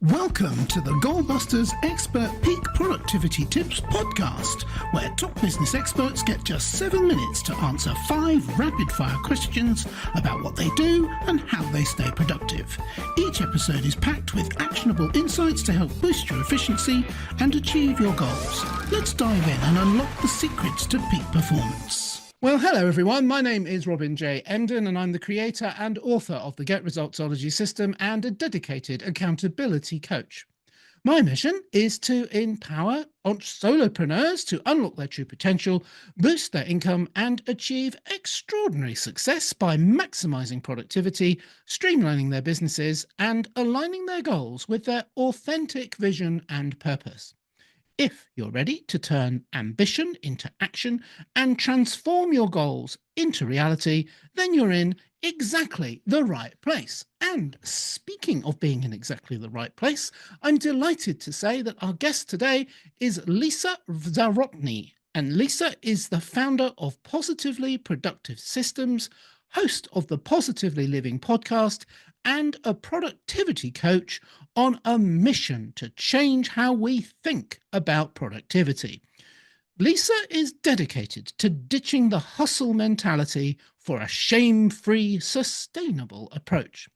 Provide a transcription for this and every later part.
Welcome to the Goalbusters Expert Peak Productivity Tips podcast, where top business experts get just 7 minutes to answer 5 rapid-fire questions about what they do and how they stay productive. Each episode is packed with actionable insights to help boost your efficiency and achieve your goals. Let's dive in and unlock the secrets to peak performance. Well, hello everyone. My name is Robin J. Emden, and I'm the creator and author of the Get Resultsology system and a dedicated accountability coach. My mission is to empower solopreneurs to unlock their true potential, boost their income, and achieve extraordinary success by maximizing productivity, streamlining their businesses, and aligning their goals with their authentic vision and purpose. If you're ready to turn ambition into action and transform your goals into reality, then you're in exactly the right place. And speaking of being in exactly the right place, I'm delighted to say that our guest today is Lisa Zawrotny. And Lisa is the founder of Positively Productive Systems, host of the Positively Living podcast, and a productivity coach on a mission to change how we think about productivity. Lisa is dedicated to ditching the hustle mentality for a shame-free, sustainable approach.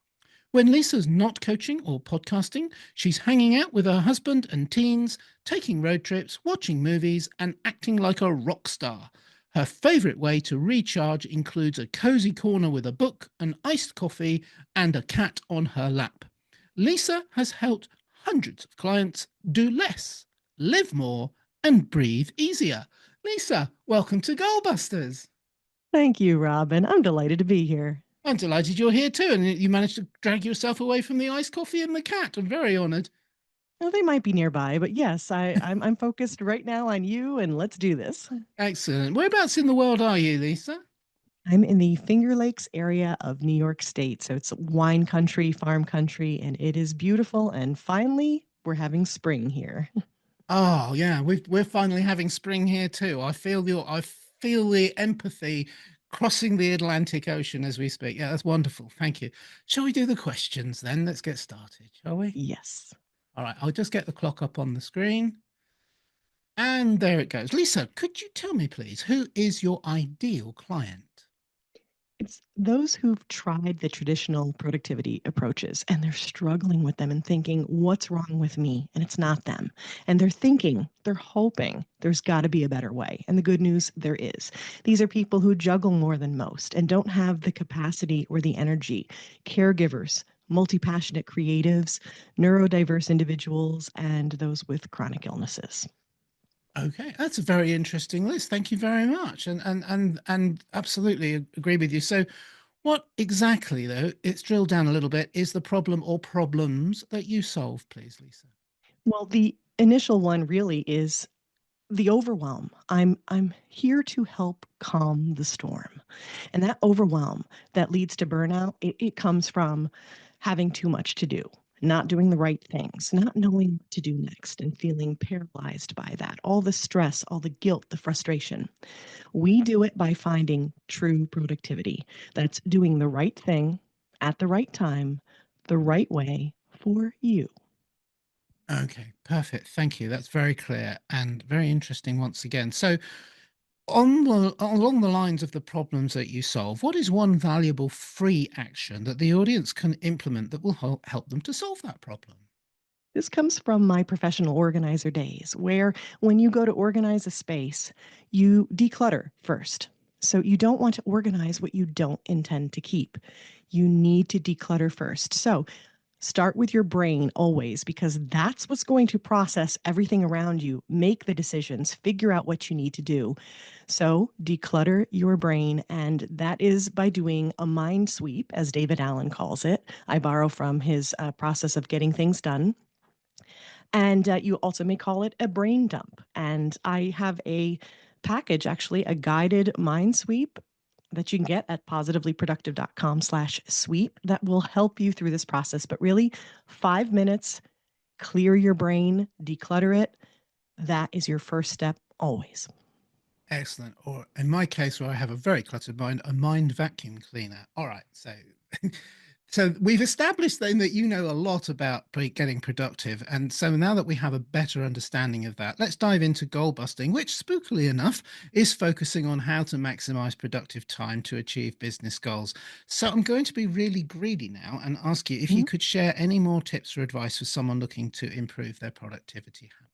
When Lisa's not coaching or podcasting, she's hanging out with her husband and teens, taking road trips, watching movies, and acting like a rock star. Her favourite way to recharge includes a cosy corner with a book, an iced coffee, and a cat on her lap. Lisa has helped hundreds of clients do less, live more, and breathe easier. Lisa, welcome to Goalbusters. Thank you, Robin. I'm delighted to be here. I'm delighted you're here too, and you managed to drag yourself away from the iced coffee and the cat. I'm very honoured. Well, they might be nearby, but yes, I'm focused right now on you, and let's do this. Excellent. Whereabouts in the world are you, Lisa? I'm in the Finger Lakes area of New York State, so it's wine country, farm country, and it is beautiful. And finally, we're having spring here. Oh yeah, we're finally having spring here too. I feel the empathy crossing the Atlantic Ocean as we speak. Yeah, that's wonderful. Thank you. Shall we do the questions then? Let's get started, shall we? Yes. All right, I'll just get the clock up on the screen. And there it goes. Lisa, could you tell me, please, who is your ideal client? It's those who've tried the traditional productivity approaches and they're struggling with them and thinking, what's wrong with me? And it's not them. And they're hoping there's got to be a better way. And the good news, there is. These are people who juggle more than most and don't have the capacity or the energy. Caregivers, multi-passionate creatives, neurodiverse individuals, and those with chronic illnesses. Okay, that's a very interesting list. Thank you very much. And absolutely agree with you. So what exactly, though, it's drilled down a little bit, is the problem or problems that you solve, please, Lisa? Well, the initial one really is the overwhelm. I'm here to help calm the storm. And that overwhelm that leads to burnout, it comes from having too much to do, not doing the right things, not knowing what to do next, and feeling paralyzed by that. All the stress, all the guilt, the frustration. We do it by finding true productivity. That's doing the right thing at the right time, the right way for you. Okay, perfect. Thank you. That's very clear and very interesting once again. So along the lines of the problems that you solve, what is one valuable free action that the audience can implement that will help them to solve that problem? This comes from my professional organizer days, where when you go to organize a space, you declutter first. So you don't want to organize what you don't intend to keep. You need to declutter first. So start with your brain always, because that's what's going to process everything around you, make the decisions, figure out what you need to do. So declutter your brain, and that is by doing a mind sweep, as David Allen calls it. I borrow from his process of getting things done. And you also may call it a brain dump. And I have a package, actually, a guided mind sweep that you can get at positivelyproductive.com/sweep that will help you through this process. But really, 5 minutes, clear your brain, declutter it. That is your first step always. Excellent. Or in my case, where I have a very cluttered mind, a mind vacuum cleaner. All right. So So we've established then that you know a lot about getting productive. And so now that we have a better understanding of that, let's dive into goal busting, which spookily enough is focusing on how to maximize productive time to achieve business goals. So I'm going to be really greedy now and ask you if you Mhm. could share any more tips or advice for someone looking to improve their productivity habits.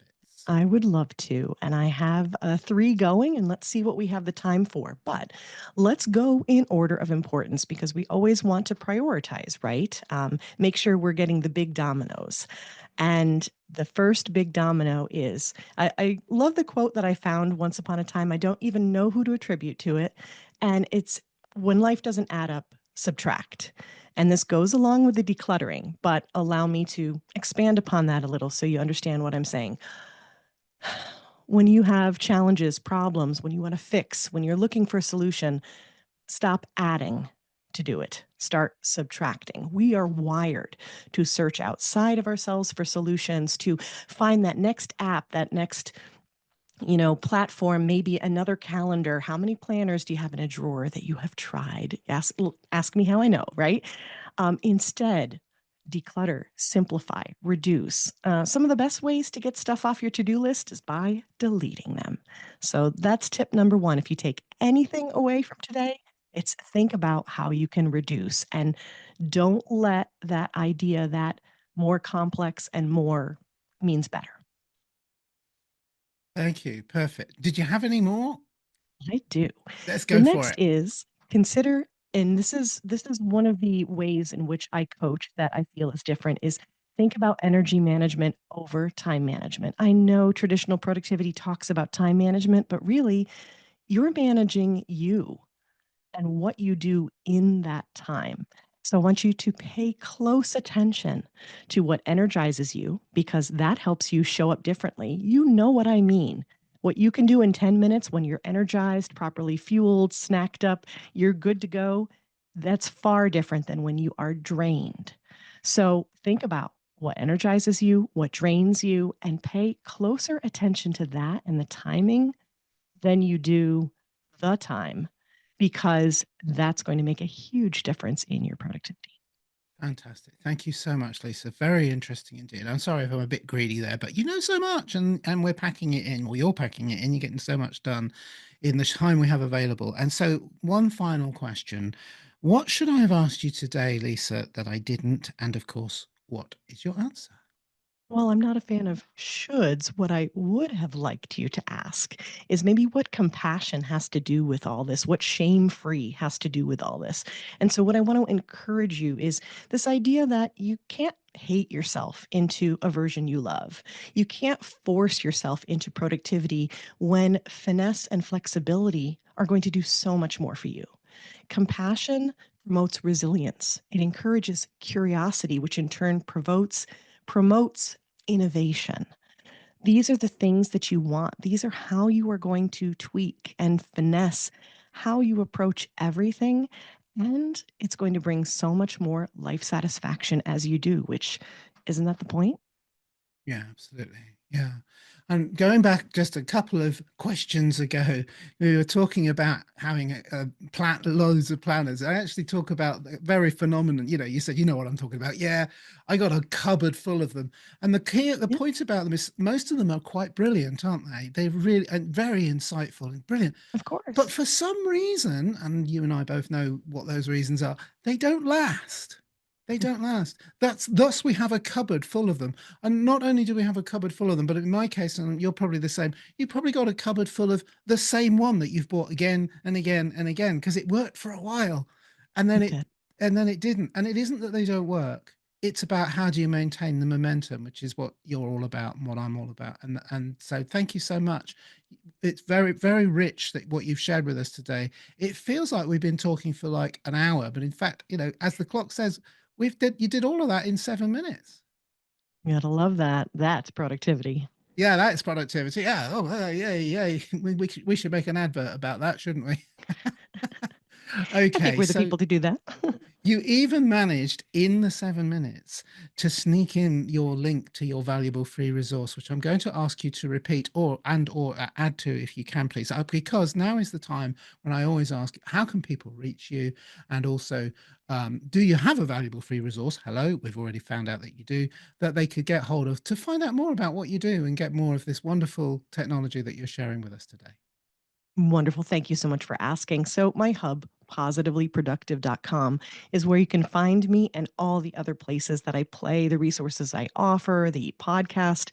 I would love to. And I have three going, and let's see what we have the time for. But let's go in order of importance because we always want to prioritize, right? Make sure we're getting the big dominoes. And the first big domino is I love the quote that I found once upon a time. I don't even know who to attribute to it. And it's when life doesn't add up, subtract. And this goes along with the decluttering, but allow me to expand upon that a little so you understand what I'm saying. When you have challenges, problems, when you want to fix, when you're looking for a solution, stop adding to do it. Start subtracting. We are wired to search outside of ourselves for solutions, to find that next app, that next platform, maybe another calendar. How many planners do you have in a drawer that you have tried? Ask me how I know, right? Instead, declutter, simplify, reduce. Some of the best ways to get stuff off your to-do list is by deleting them. So that's tip number one. If you take anything away from today, it's think about how you can reduce and don't let that idea that more complex and more means better. Thank you. Perfect. Did you have any more? I do. Let's The go for next it. is consider, and this is one of the ways in which I coach that I feel is different, is think about energy management over time management. I know traditional productivity talks about time management, but really you're managing you and what you do in that time. So I want you to pay close attention to what energizes you because that helps you show up differently. You know what I mean. What you can do in 10 minutes when you're energized, properly fueled, snacked up, you're good to go. That's far different than when you are drained. So think about what energizes you, what drains you, and pay closer attention to that and the timing than you do the time because that's going to make a huge difference in your productivity. Fantastic. Thank you so much, Lisa. Very interesting indeed. I'm sorry if I'm a bit greedy there, but you know so much and we're packing it in, or you're packing it in, you're getting so much done in the time we have available. And so one final question. What should I have asked you today, Lisa, that I didn't? And of course, what is your answer? Well, I'm not a fan of shoulds. What I would have liked you to ask is maybe what compassion has to do with all this, what shame free has to do with all this. And so, what I want to encourage you is this idea that you can't hate yourself into a version you love. You can't force yourself into productivity when finesse and flexibility are going to do so much more for you. Compassion promotes resilience. It encourages curiosity, which in turn promotes innovation. These are the things that you want. These are how you are going to tweak and finesse how you approach everything. And it's going to bring so much more life satisfaction as you do, which isn't that the point? Yeah, absolutely. Yeah. And going back just a couple of questions ago, we were talking about having loads of planners. I actually talk about the very phenomenon. You said, you know what I'm talking about. Yeah, I got a cupboard full of them. And the Yeah, point about them is most of them are quite brilliant, aren't they? They're really and very insightful and brilliant. of But course. for some reason, and you and I both know what those reasons are, they don't last. They don't last. That's thus we have a cupboard full of them. And not only do we have a cupboard full of them, but in my case, and you're probably the same, you've probably got a cupboard full of the same one that you've bought again and again and again because it worked for a while. And then It it did. and then it didn't. And it isn't that they don't work. It's about how do you maintain the momentum, which is what you're all about and what I'm all about. And so thank you so much. It's very, very rich that what you've shared with us today. It feels like we've been talking for like an hour, but in fact, as the clock says, you did all of that in 7 minutes. You gotta love that. That's productivity. Yeah, that's productivity. Yeah. Oh, yeah, yeah. We should make an advert about that, shouldn't we? I think Okay. we're the So people to do that. You even managed in the 7 minutes to sneak in your link to your valuable free resource, which I'm going to ask you to repeat or add to if you can, please, because now is the time when I always ask, how can people reach you? And also, do you have a valuable free resource? Hello, we've already found out that you do, that they could get hold of to find out more about what you do and get more of this wonderful technology that you're sharing with us today. Wonderful. Thank you so much for asking. So my hub, positivelyproductive.com, is where you can find me and all the other places that I play, the resources I offer, the podcast.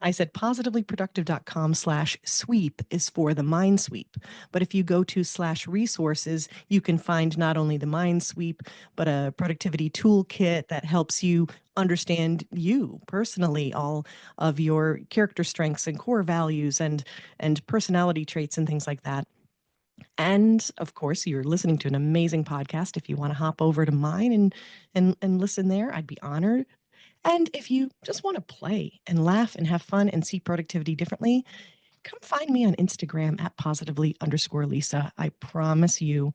I said positivelyproductive.com/sweep is for the mind sweep. But if you go to /resources, you can find not only the mind sweep, but a productivity toolkit that helps you understand you personally, all of your character strengths and core values and personality traits and things like that. And of course, you're listening to an amazing podcast. If you want to hop over to mine and listen there, I'd be honored. And if you just want to play and laugh and have fun and see productivity differently, come find me on Instagram at positively_Lisa. I promise you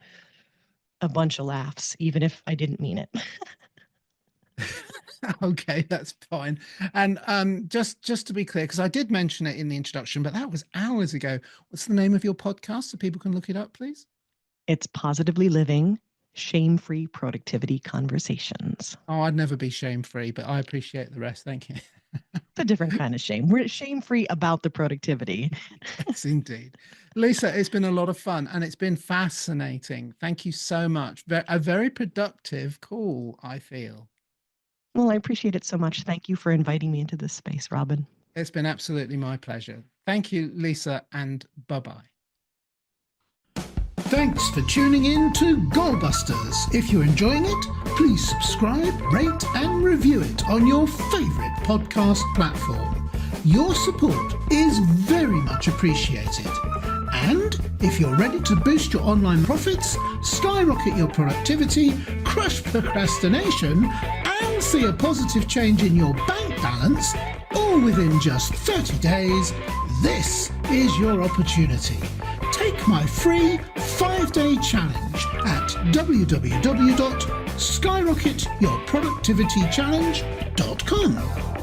a bunch of laughs, even if I didn't mean it. Okay, that's fine. And just to be clear, because I did mention it in the introduction, but that was hours ago. What's the name of your podcast so people can look it up, please? It's Positively Living, Shame-Free Productivity Conversations. Oh, I'd never be shame-free, but I appreciate the rest. Thank you. It's a different kind of shame. We're shame-free about the productivity. Yes, indeed. Lisa, it's been a lot of fun and it's been fascinating. Thank you so much. A very productive call, I feel. Well, I appreciate it so much. Thank you for inviting me into this space, Robin. It's been absolutely my pleasure. Thank you, Lisa, and bye-bye. Thanks for tuning in to Goalbusters. If you're enjoying it, please subscribe, rate and review it on your favourite podcast platform. Your support is very much appreciated. And if you're ready to boost your online profits, skyrocket your productivity, crush procrastination, and see a positive change in your bank balance, all within just 30 days, this is your opportunity. Take my free 5-day challenge at www.skyrocketyourproductivitychallenge.com.